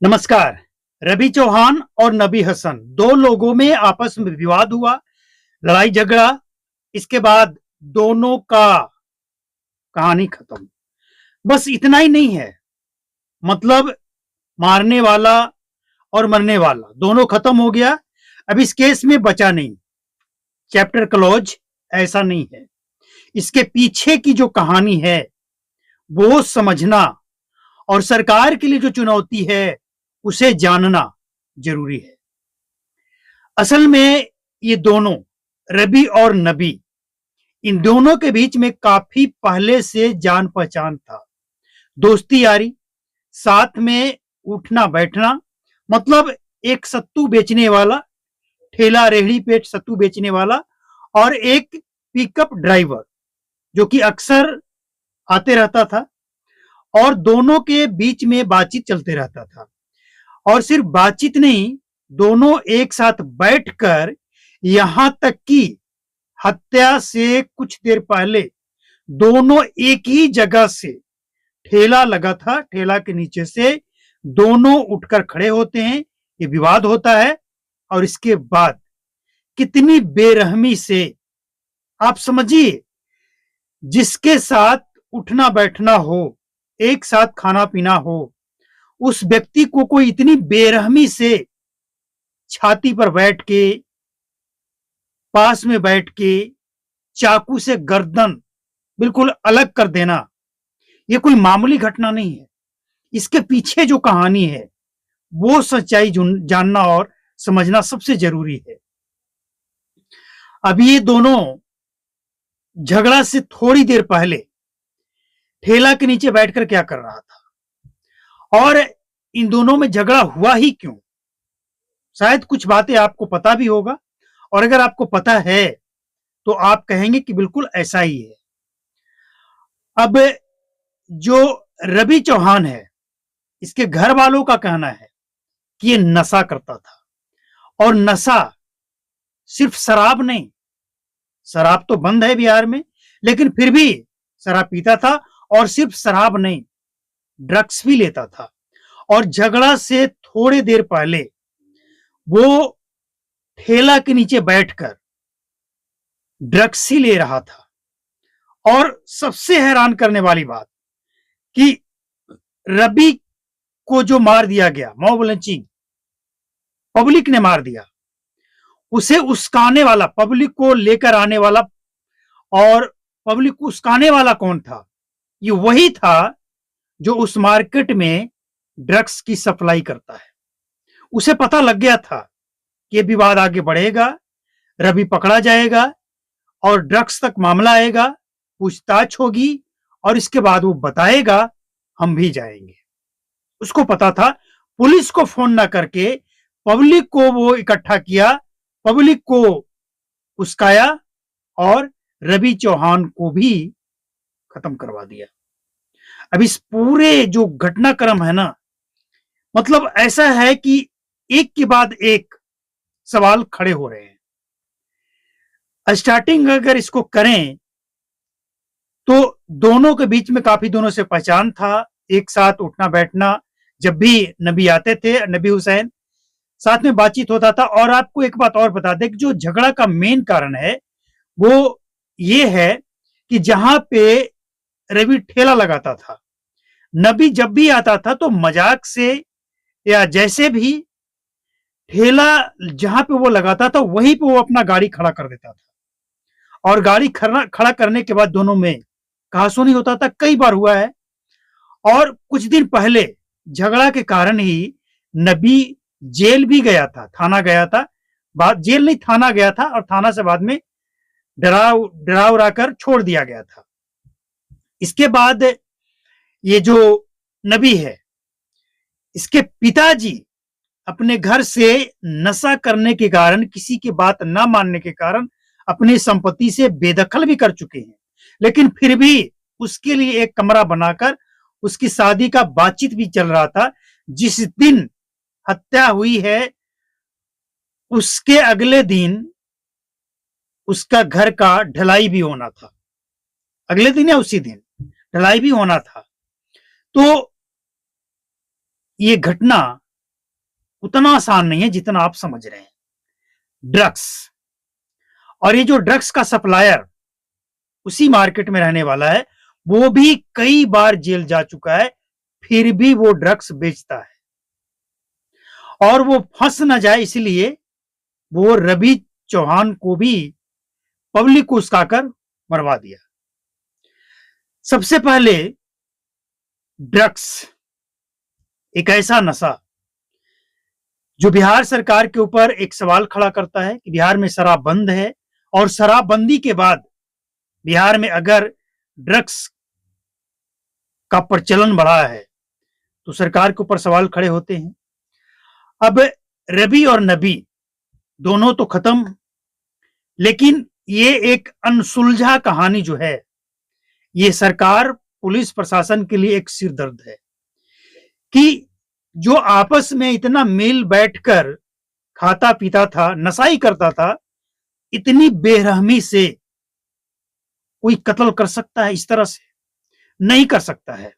नमस्कार। रवि चौहान और नबी हसन दो लोगों में आपस में विवाद हुआ, लड़ाई झगड़ा। इसके बाद दोनों का कहानी खत्म। बस इतना ही नहीं है, मतलब मारने वाला और मरने वाला दोनों खत्म हो गया। अब इस केस में बचा नहीं। Chapter close. ऐसा नहीं है। इसके पीछे की जो कहानी है वो समझना और सरकार के लिए जो चुनौती है उसे जानना जरूरी है। असल में ये दोनों, रवि और नबी, इन दोनों के बीच में काफी पहले से जान पहचान था, दोस्ती यारी, साथ में उठना बैठना। मतलब एक सत्तू बेचने वाला, ठेला रेहड़ी पेट सत्तू बेचने वाला, और एक पिकअप ड्राइवर जो कि अक्सर आते रहता था, और दोनों के बीच में बातचीत चलते रहता था। और सिर्फ बातचीत नहीं, दोनों एक साथ बैठकर यहां तक कि हत्या से कुछ देर पहले दोनों एक ही जगह से, ठेला लगा था, ठेला के नीचे से दोनों उठकर खड़े होते हैं। ये विवाद होता है और इसके बाद कितनी बेरहमी से, आप समझिए, जिसके साथ उठना बैठना हो, एक साथ खाना पीना हो, उस व्यक्ति को कोई इतनी बेरहमी से छाती पर बैठ के, पास में बैठ के चाकू से गर्दन बिल्कुल अलग कर देना, यह कोई मामूली घटना नहीं है। इसके पीछे जो कहानी है वो सच्चाई जानना और समझना सबसे जरूरी है। अब ये दोनों झगड़ा से थोड़ी देर पहले ठेला के नीचे बैठकर क्या कर रहा था, और इन दोनों में झगड़ा हुआ ही क्यों? शायद कुछ बातें आपको पता भी होगा, और अगर आपको पता है तो आप कहेंगे कि बिल्कुल ऐसा ही है। अब जो रवि चौहान है, इसके घर वालों का कहना है कि ये नशा करता था, और नशा सिर्फ शराब नहीं, शराब तो बंद है बिहार में, लेकिन फिर भी शराब पीता था, और सिर्फ शराब नहीं, ड्रग्स भी लेता था। और झगड़ा से थोड़ी देर पहले वो ठेला के नीचे बैठकर ड्रग्स ही ले रहा था। और सबसे हैरान करने वाली बात कि रवि को जो मार दिया गया, मॉब लिंचिंग, पब्लिक ने मार दिया, उसे उस्काने वाला, पब्लिक को लेकर आने वाला, और पब्लिक को उस्काने वाला कौन था? ये वही था जो उस मार्केट में ड्रग्स की सप्लाई करता है। उसे पता लग गया था कि ये विवाद आगे बढ़ेगा, रवि पकड़ा जाएगा और ड्रग्स तक मामला आएगा, पूछताछ होगी, और इसके बाद वो बताएगा, हम भी जाएंगे। उसको पता था। पुलिस को फोन ना करके पब्लिक को वो इकट्ठा किया, पब्लिक को उस्काया, और रवि चौहान को भी खत्म करवा दिया। अब इस पूरे जो घटनाक्रम है ना, मतलब ऐसा है कि एक के बाद एक सवाल खड़े हो रहे हैं। स्टार्टिंग अगर इसको करें तो दोनों के बीच में काफी दोनों से पहचान था, एक साथ उठना बैठना, जब भी नबी आते थे, नबी हुसैन, साथ में बातचीत होता था। और आपको एक बात और बता दें कि जो झगड़ा का मेन कारण है वो ये है कि जहां पे रवि ठेला लगाता था, नबी जब भी आता था तो मजाक से या जैसे भी, ठेला जहां पे वो लगाता था वहीं पे वो अपना गाड़ी खड़ा कर देता था, और गाड़ी खड़ा करने के बाद दोनों में कहासुनी होता था। कई बार हुआ है। और कुछ दिन पहले झगड़ा के कारण ही नबी जेल भी गया था, थाना गया था, बाद जेल नहीं थाना गया था, और थाना से बाद में डरा उड़ा कर छोड़ दिया गया था। इसके बाद ये जो नबी है, इसके पिताजी अपने घर से नशा करने के कारण, किसी की बात ना मानने के कारण अपनी संपत्ति से बेदखल भी कर चुके हैं, लेकिन फिर भी उसके लिए एक कमरा बनाकर उसकी शादी का बातचीत भी चल रहा था। जिस दिन हत्या हुई है उसके अगले दिन उसका घर का ढलाई भी होना था, अगले दिन या उसी दिन ढलाई भी होना था। तो ये घटना उतना आसान नहीं है जितना आप समझ रहे हैं। ड्रग्स, और ये जो ड्रग्स का सप्लायर उसी मार्केट में रहने वाला है, वो भी कई बार जेल जा चुका है, फिर भी वो ड्रग्स बेचता है, और वो फंस ना जाए इसलिए वो रवि चौहान को भी पब्लिक को उस्काकर मरवा दिया। सबसे पहले ड्रग्स एक ऐसा नशा जो बिहार सरकार के ऊपर एक सवाल खड़ा करता है कि बिहार में शराब बंद है, और शराबबंदी के बाद बिहार में अगर ड्रग्स का प्रचलन बढ़ा है तो सरकार के ऊपर सवाल खड़े होते हैं। अब रवि और नबी दोनों तो खत्म, लेकिन ये एक अनसुलझा कहानी जो है, ये सरकार पुलिस प्रशासन के लिए एक सिरदर्द है कि जो आपस में इतना मिल बैठकर खाता पीता था, नशाई करता था, इतनी बेरहमी से कोई कत्ल कर सकता है? इस तरह से नहीं कर सकता है।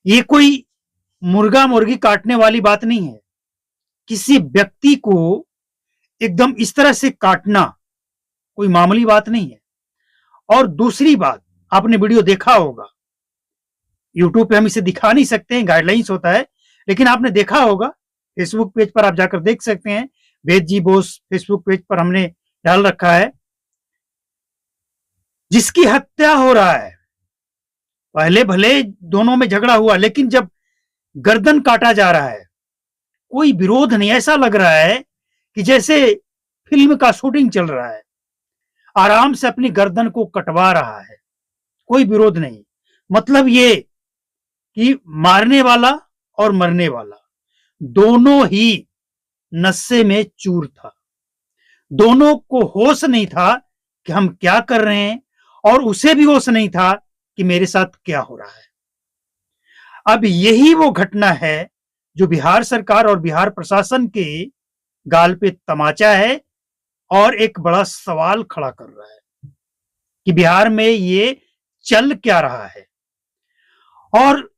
ये कोई मुर्गा मुर्गी काटने वाली बात नहीं है। किसी व्यक्ति को एकदम इस तरह से काटना कोई मामूली बात नहीं है। और दूसरी बात, आपने वीडियो देखा होगा, यूट्यूब पे हम इसे दिखा नहीं सकते हैं, गाइडलाइंस होता है, लेकिन आपने देखा होगा, फेसबुक पेज पर आप जाकर देख सकते हैं, वेद जी बोस फेसबुक पेज पर हमने डाल रखा है, जिसकी हत्या हो रहा है। पहले भले दोनों में झगड़ा हुआ, लेकिन जब गर्दन काटा जा रहा है, कोई विरोध नहीं, ऐसा लग रहा है कि जैसे फिल्म का शूटिंग चल रहा है, आराम से अपनी गर्दन को कटवा रहा है, कोई विरोध नहीं। मतलब ये कि मारने वाला और मरने वाला दोनों ही नशे में चूर था, दोनों को होश नहीं था कि हम क्या कर रहे हैं, और उसे भी होश नहीं था कि मेरे साथ क्या हो रहा है। अब यही वो घटना है जो बिहार सरकार और बिहार प्रशासन के गाल पे तमाचा है, और एक बड़ा सवाल खड़ा कर रहा है कि बिहार में ये चल क्या रहा है। और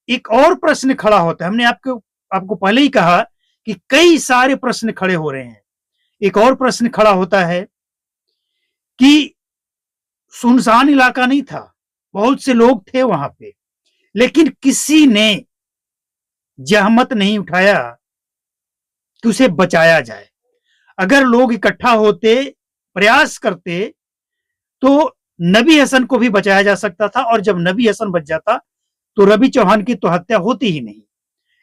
एक और प्रश्न खड़ा होता है, हमने आपको पहले ही कहा कि कई सारे प्रश्न खड़े हो रहे हैं। एक और प्रश्न खड़ा होता है कि सुनसान इलाका नहीं था, बहुत से लोग थे वहां पे, लेकिन किसी ने जहमत नहीं उठाया कि उसे बचाया जाए। अगर लोग इकट्ठा होते, प्रयास करते, तो नबी हसन को भी बचाया जा सकता था, और जब नबी हसन बच जाता तो रवि चौहान की तो हत्या होती ही नहीं।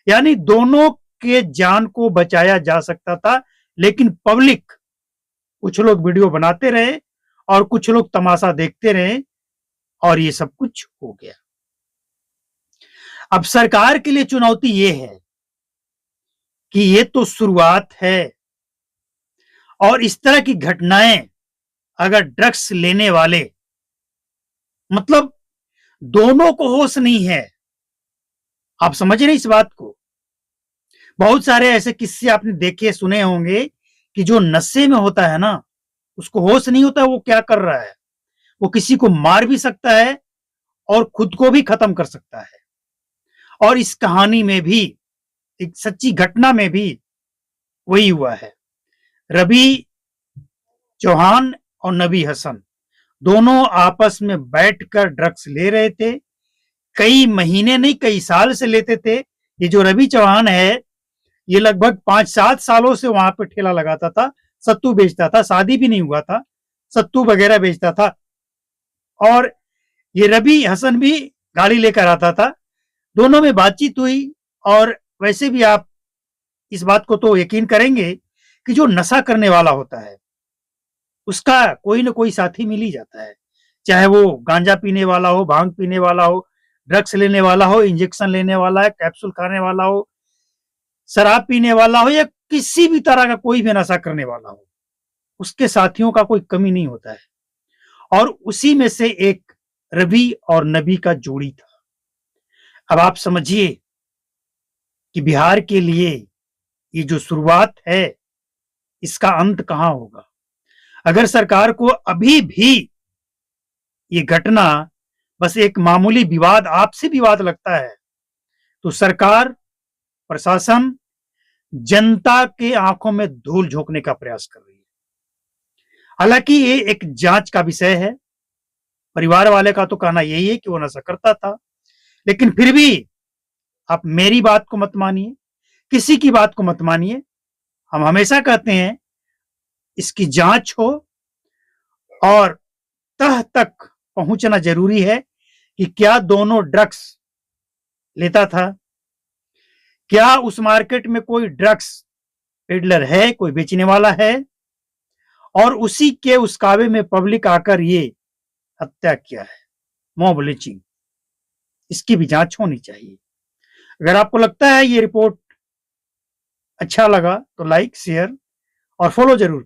यानी दोनों के जान को बचाया जा सकता था, लेकिन पब्लिक, कुछ लोग वीडियो बनाते रहे और कुछ लोग तमाशा देखते रहे, और ये सब कुछ हो गया। अब सरकार के लिए चुनौती ये है कि ये तो शुरुआत है, और इस तरह की घटनाएं अगर ड्रग्स लेने वाले, मतलब दोनों को होश नहीं है, आप समझ रहे इस बात को। बहुत सारे ऐसे किस्से आपने देखे सुने होंगे कि जो नशे में होता है ना, उसको होश नहीं होता वो क्या कर रहा है, वो किसी को मार भी सकता है और खुद को भी खत्म कर सकता है। और इस कहानी में भी, एक सच्ची घटना में भी वही हुआ है। रवि चौहान और नबी हसन दोनों आपस में बैठकर ड्रग्स ले रहे थे, कई महीने नहीं कई साल से लेते थे। ये जो रवि चौहान है, ये लगभग 5-7 सालों से वहां पे ठेला लगाता था, सत्तू बेचता था, शादी भी नहीं हुआ था, सत्तू वगैरह बेचता था। और ये रवि हसन भी गाड़ी लेकर आता था, दोनों में बातचीत हुई। और वैसे भी आप इस बात को तो यकीन करेंगे कि जो नशा करने वाला होता है उसका कोई ना कोई साथी मिल ही जाता है, चाहे वो गांजा पीने वाला हो, भांग पीने वाला हो, ड्रग्स लेने वाला हो, इंजेक्शन लेने वाला है, कैप्सूल खाने वाला हो, शराब पीने वाला हो, या किसी भी तरह का कोई भी नशा करने वाला हो, उसके साथियों का कोई कमी नहीं होता है। और उसी में से एक रवि और नबी का जोड़ी था। अब आप समझिए कि बिहार के लिए ये जो शुरुआत है, इसका अंत कहां होगा। अगर सरकार को अभी भी ये घटना बस एक मामूली विवाद, आपसी विवाद लगता है, तो सरकार, प्रशासन जनता के आंखों में धूल झोंकने का प्रयास कर रही है। हालांकि ये एक जांच का विषय है। परिवार वाले का तो कहना यही है कि वो नशा करता था, लेकिन फिर भी आप मेरी बात को मत मानिए, किसी की बात को मत मानिए। हम हमेशा कहते हैं इसकी जांच हो और तह तक पहुंचना जरूरी है कि क्या दोनों ड्रग्स लेता था, क्या उस मार्केट में कोई ड्रग्स पेडलर है, कोई बेचने वाला है, और उसी के उस कावे में पब्लिक आकर ये हत्या किया है, मॉब लिंचिंग। इसकी भी जांच होनी चाहिए। अगर आपको लगता है ये रिपोर्ट अच्छा लगा तो लाइक, शेयर और फॉलो जरूर